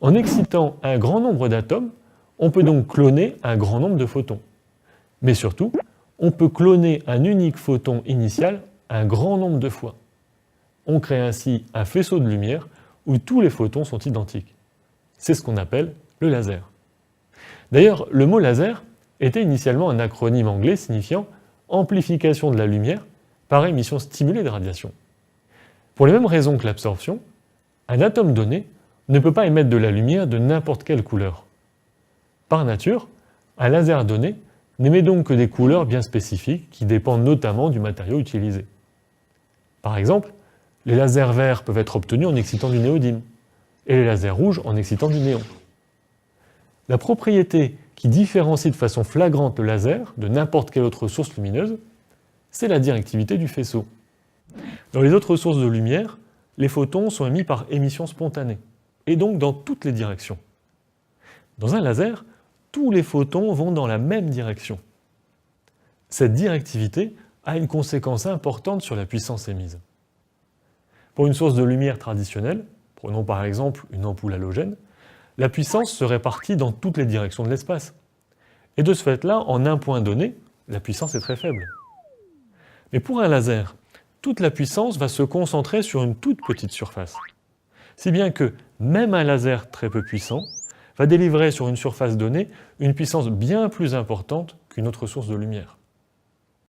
En excitant un grand nombre d'atomes, on peut donc cloner un grand nombre de photons. Mais surtout, on peut cloner un unique photon initial un grand nombre de fois. On crée ainsi un faisceau de lumière où tous les photons sont identiques. C'est ce qu'on appelle le laser. D'ailleurs, le mot laser était initialement un acronyme anglais signifiant amplification de la lumière par émission stimulée de radiation. Pour les mêmes raisons que l'absorption, un atome donné ne peut pas émettre de la lumière de n'importe quelle couleur. Par nature, un laser donné n'émet donc que des couleurs bien spécifiques qui dépendent notamment du matériau utilisé. Par exemple, les lasers verts peuvent être obtenus en excitant du néodyme, et les lasers rouges en excitant du néon. La propriété qui différencie de façon flagrante le laser de n'importe quelle autre source lumineuse, c'est la directivité du faisceau. Dans les autres sources de lumière, les photons sont émis par émission spontanée, et donc dans toutes les directions. Dans un laser, tous les photons vont dans la même direction. Cette directivité a une conséquence importante sur la puissance émise. Pour une source de lumière traditionnelle, prenons par exemple une ampoule halogène, la puissance se répartit dans toutes les directions de l'espace. Et de ce fait-là, en un point donné, la puissance est très faible. Mais pour un laser, toute la puissance va se concentrer sur une toute petite surface. Si bien que même un laser très peu puissant va délivrer sur une surface donnée une puissance bien plus importante qu'une autre source de lumière.